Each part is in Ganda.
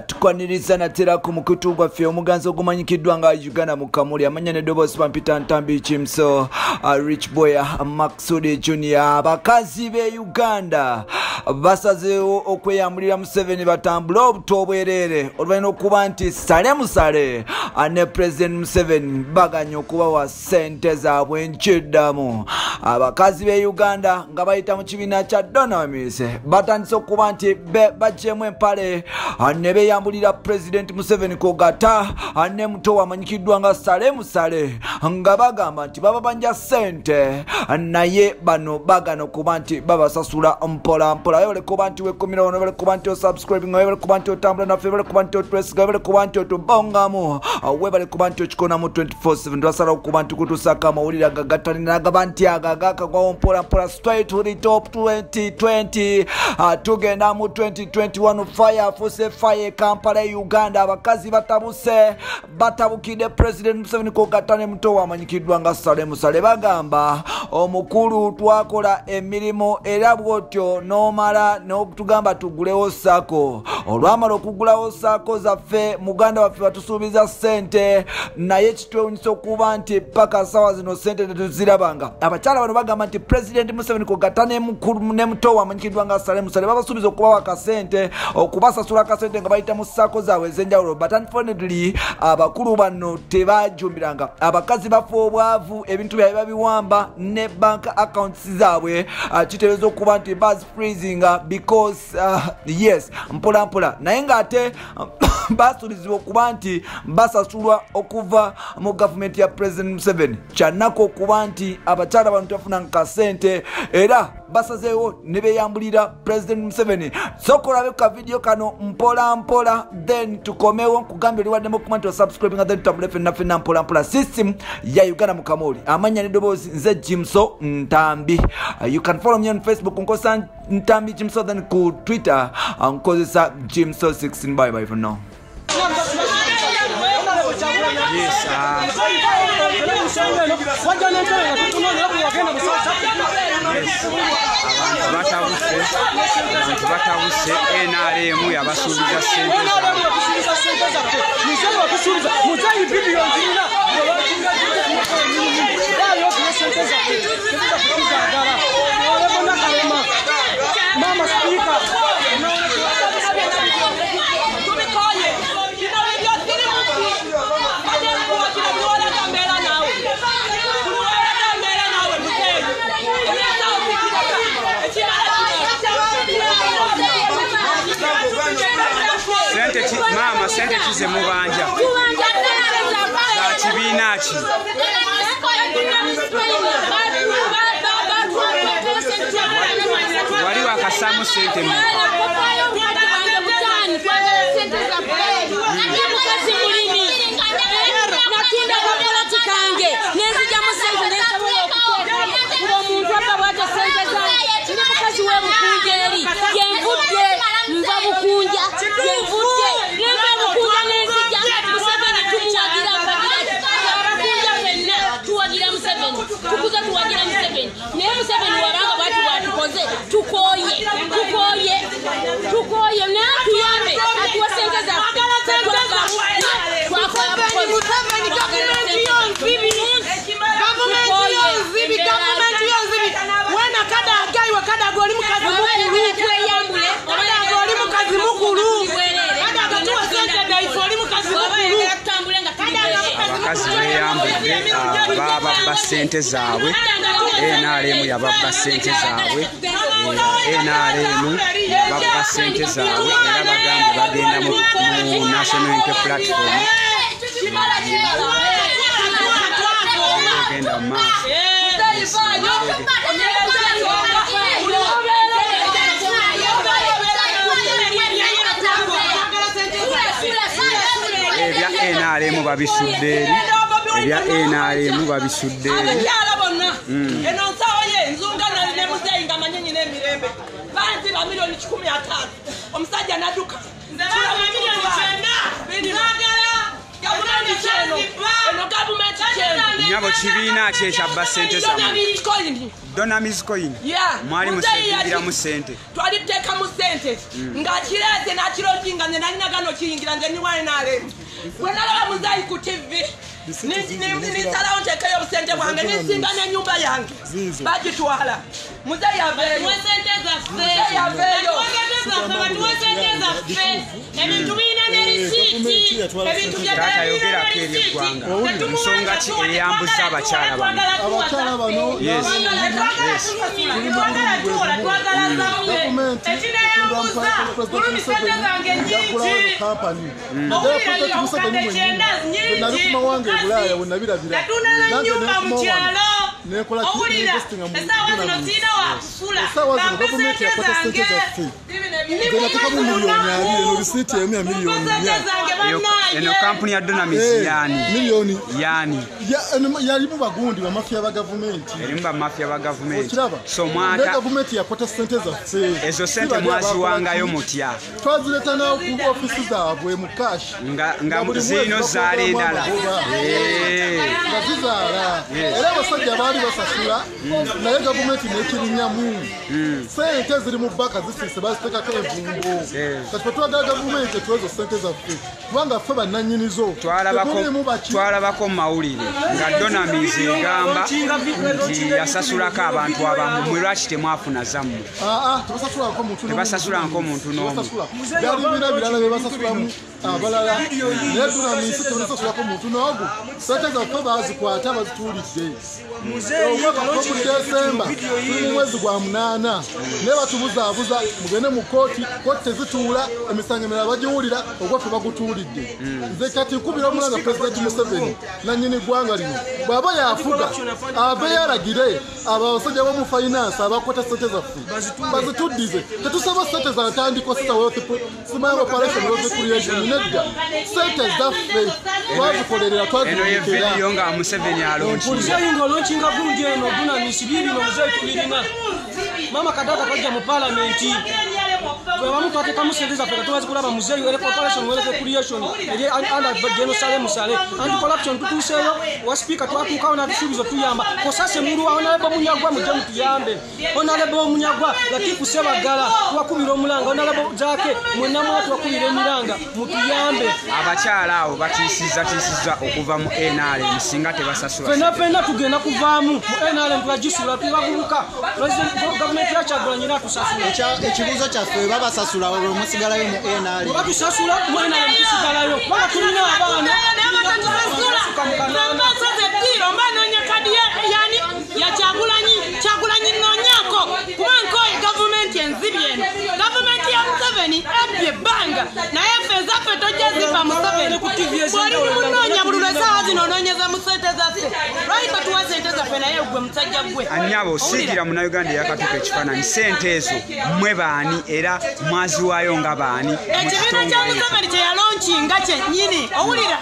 Tukwaniriza natera ku mukutu gwaffe omuganzo ogumanyikiddwa nga Uganda mu Kamuli amanya ne Dobosi Pampita Ntambi Chimso Rich Boy Maxudi Junior. Abakazi be Uganda basazeewo okweyambulira Museveni batambula obuto obwerere olwalina okuba nti sale musale ne President Museveni baganya okubawa sente zaabwe nkiddamu. Abakazi be Uganda nga bayita mu kibiina kya Donamise batandise okuba nti bajjemu empale ne beyambulira President Museveni kogata ne muto wamanyikiddwa nga sale musale nga bagamba nti baba banja sente naye bano bagana okuba nti babasasula mpola mpola. Yole kuba nti wekomira ono bale kuba nti subscribing webale kuba nti otambula naffe bale kuba nti otwesiga bale kuba nti otubongamu webale kuba nti okikonamu 24/7 twasala okuba nti kutusaka amawulire gagatani nagaba nti agagakagwawo mpola mpola straight to the top 2020 tugenda mu 2021 fire force fire Kampala Uganda. Abakazi batabukide President Museveni kogatane muto wamanyikiddwa nga sale musale bagamba omukulu twakola emirimu era bwotyo nomala n'okutugamba tugulewo sako olwamala okugulawo sako zaffe muganda waffe batusuubiza sente naye kitwewunyisa okuba nti paka sawa zino sente tetuzirabanga. Abakyala bano bagamba nti President Museveni kogatane mukulu ne muto wamanyikiddwa nga sale musale babasuubiza okubawa kasente okubasasula kasente nga bayita mu sako zaabwe ez'enjawulo but unfortunately abakulu bano tebajumbiranga. Abakazi bafa obwavu ebintu byabwe babiwamba ne bank accounts zaabwe kitegeeza okuba nti buzz freezing because yes mpola mpola naye ng'ate basuubizibwa okuba nti basasulwa okuva mu gavumenti ya President Museveni. Kyannako okuba nti abakyala bano tebafuna kasente era basazeewo ne beyambulira President Museveni. Sokolabe ka video kano mpola mpola then tukomewo nkugambye oliwaddemu okuba nti osubscribing then tutambule ffenna mpola mpola. System ya Uganda mu Kamuli amanya ne Dobozi nze Jimso Ntambi. You can follow me on Facebook nkosa Ntambi Jimso then ku Twitter nkozesa Jimso 16. Bye bye for now. Yes, batawuse NRM yabasuubiza sente mama sente kize mubanja za kibiina ki wali wakasamu sente mu tukoye nakuyambe atuwasengeza abakazi beyambudde bababba sente zaabwe NRM yababba sente zaabwe NRM babba sente zaabwe era bagambe bagenda mu National Unity Platform genda maaso ebya NRM babisudde eri ebya NRM babisudde eri eno nsawo y'enzunga ne muzeeyi nga manyenyi n'emirembe banzi ba milioni 15 omusajja nadduka gavumenti kyeno eno gavumenti kyeno Nyabo kibiina ki ekyabba ssente zammwe? Donamis coin. Mwali musindikira mu ssente. Twaliteeka mu ssente ng'akireze n'akirojinga nze nalina gano kiyingira nze ni wainaale. Bwe nalaba Muzeeyi ku TV nisalawo nteekayo obusente bwange ninsinga n'ennyumba yange bagitwala. Muzeeyi aveeyo. Batuwa ssente zaffe ebintu birina ne risiiti ebintu byayogerako eri eggwanga ensonga ki eyambuza abakyala bano eno kampuni ya Donamis yani yalimu bagundi ba mafia ba government elimu ba mafia ba government so mwata government yakwata sente zaffe ezo sente mwaziwangayo mutya twazileta nawo ku ofisi zaabwe mu cash nga zino zaala endala nga zizaala era abasajja baali basasula naye government nekirinyamu sente ziri mu baka zisise bazitekako envumbo kati twagala government tuwezo sente zaffe kubanga ffe bannannyinizo twalabako mu mawulire nga Donamis egamba nti yasasulako abantu abamu mwe lwaki temwafuna zammwe tebasasulanko muntu n'omu byalibira birala bye basasulamu abalala naye Donamis tebasasulako muntu n'ogu sente zaffe bazikwata bazituulidde omwaka mu Desemba tuli mu mwezi gwa 8 naye batubuzaabuza mugende mu kooti tezituula emisango emirala bagiwulira ogwaffe bagutuulidde nze kati nkubira omulanga Pulezidenti Museveni nannyini ggwanga lino bw'aba yafuga ave yaragire abasajja b'omu finance abakwata sente zaffe bazituddize tetusaba sente za ntandiko simanyi operation wealth creation nedda sente zaffe twazikolerera twazividiyo nga Museveni alonkinga gundi eno Donamis bibino Muzeeyi tulirina mama kadata kajja mu parliamenti bwe bamu twatekamu sente zaffe katubazi kulaba Muzeeyi operation wealth creation eri under genocide musale anti-corruption tutuuseeyo wa speaker twatuukawo n'atusuubizo tuyamba kosase mulu Honorable Munyagwa mujje mutuyambe Honorable Munyagwa Latifu Sebagala twakubira omulanga Honorable Jake mwenna mwa twakubira emiranga mutuyambe abakyala abo batiisizza okuva mu NRM singa tebasasula fenna tugenda kuvaamu mu NRM twagisula tubabuuka gavumenti yakyagulanye n'atusasula ekibuuzo kyaffe babasasula olwo musigalayo mu NRM batusasula mu NRM tusigalayo kubanga tulina abaana Kyagulanyi nonyako kubanko gavumenti enzibye gavumenti ya Museveni ebye banga naye ffe zaffe tojaziva Museveni bwali munonya bulula saawa zino onoonyeza mu sente zaffe lwaki totuwa sente zaffe naye gwe musajja gwe anyabo osiikira Munnayuganda eyakatuuka ekifaananyi sente ezo mmwe baani era mwaziwaayo nga baani ekibiina kya Museveni kye yalonkinga kyennyini owulira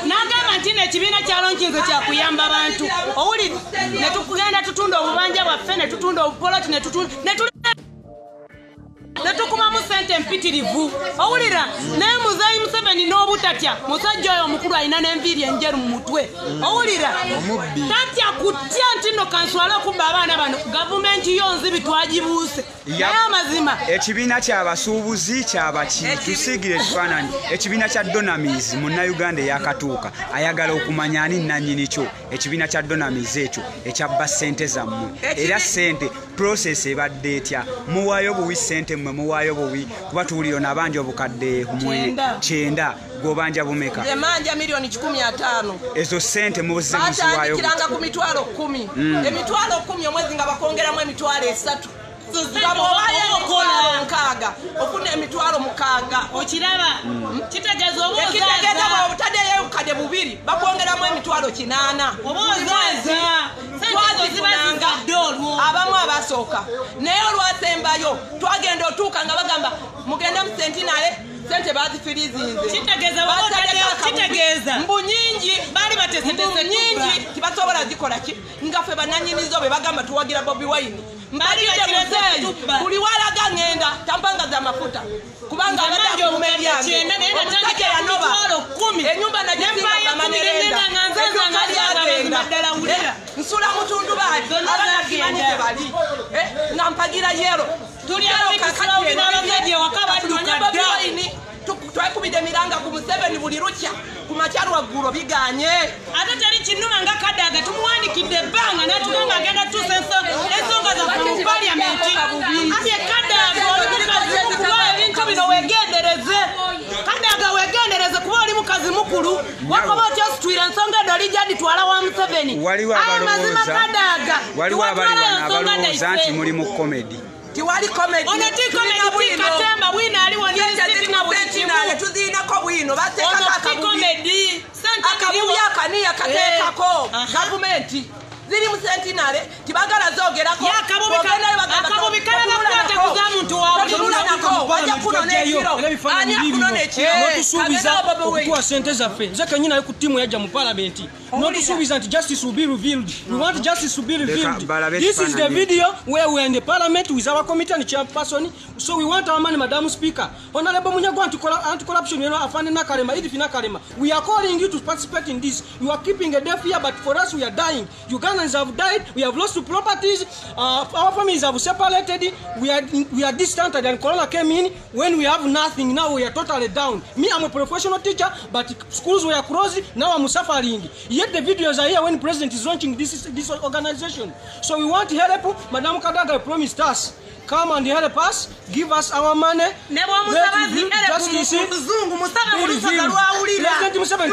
n'agamba nti ekibiina kya lonkinze kyakuyamba abantu owulira ne tugenda tutunda obubanja bwaffe ne tutunda obupoloti ne tukumamu sente mpitirivu owulira naye Muzeeyi Museveni n'obutatya musajja oyo omukulu alina n'enviiri enjeru mu mutwe owulira tatya kutya nti nno kanswala okubba abaana bano gavumenti yo nzibi twagibuuse naye amazima ekibiina ky'abasuubuzi kyabaki tusiigire ekifaananyi ekibiina kya Donamis Munnayuganda eyakatuuka ayagala okumanya ani nannyini kyo ekibiina kya Donamis ekyo ekyabba ssente zammwe era ssente process ebadde etya muwaayo buwi ssente mmwe muwaayo buwi kuba tuwuliro nabanja obukadde 9 gobanja bumeka emanja milioni 15 ezo ssente muzize muziwaayo kiranga ku mitwalo 10 emitwalo 10 omwezi nga bakongeramu emitwalo 3 nkaaga ofuna emitwalo 6 okiraba kitegeeza obutaddeyo obukadde 2 bakwongeramu emitwalo 8 abamu abasooka naye olwasembayo twagenda otuuka nga bagamba mugende mu sentinale sente bazifirizinze kitegeeza mbu nyingi bali batesetese nyingi tibasobola zikola ki nga ffe bannannyinizo be bagamba tuwagira Bobi Wine mbalidde Muzeeyi buli walaga ngenda tampanga za mafuta kubanga abadde akumumebyange omusajja yanoba enyumba nagisimba bamanirenda tusula mutundubaali abanakimanyi gye bali nga mpagira yero twekubidde emiranga ku Museveni buli lukya ku makya lwaggulo biganye ate teri kinuma nga Kadaga tumuwandikidde ebbanga natuga nga agenda tuusa ensonga zaffe mu paliamenti ate Kadaga olumukazi mukulu ebintu bino wegendereze Kadaga wegendereze kuba oli mukazi mukulu wakoba otya ositwira ensonga edo lijja ditwala wa Museveni amazima Kadaga waliwo abalowooza nti muli mu komedi tiwali komedi ono ti komedi tikatemba bwina aliwo nale tuziinako bwino bateekako komedi akabubi akaniya kateekako gavumenti ziri mu sentinale tibagala zoogerako akabubi kalanakwate kuza muntu wajja kunona ekiro ani akunona ekiro notusuubiza okutuwa sente zaffe nze kenyini ali ku ttiimu yajja mu palamenti notusuubiza nti justice will be revealed. We want justice to be revealed. This is the video where we are in the parliament with our committee and chairperson. So we want our man, Madam Speaker. Honorable Munyago anti-corruption, Afande Nakalema, Edith Nakalema. We are calling you to participate in this. You are keeping a deaf ear, but for us we are dying. Ugandans have died. We have lost properties. Our families have separated. We are distant, and Corona came in when we have nothing. Now we are totally down. Me, I'm a professional teacher, but schools were closed. Now I'm suffering. Yet the videos are here when the president is launching this organization. So we want help. Madam Kadaga promised us. Come and help us. Give us our money. Let justice be revealed. President Museveni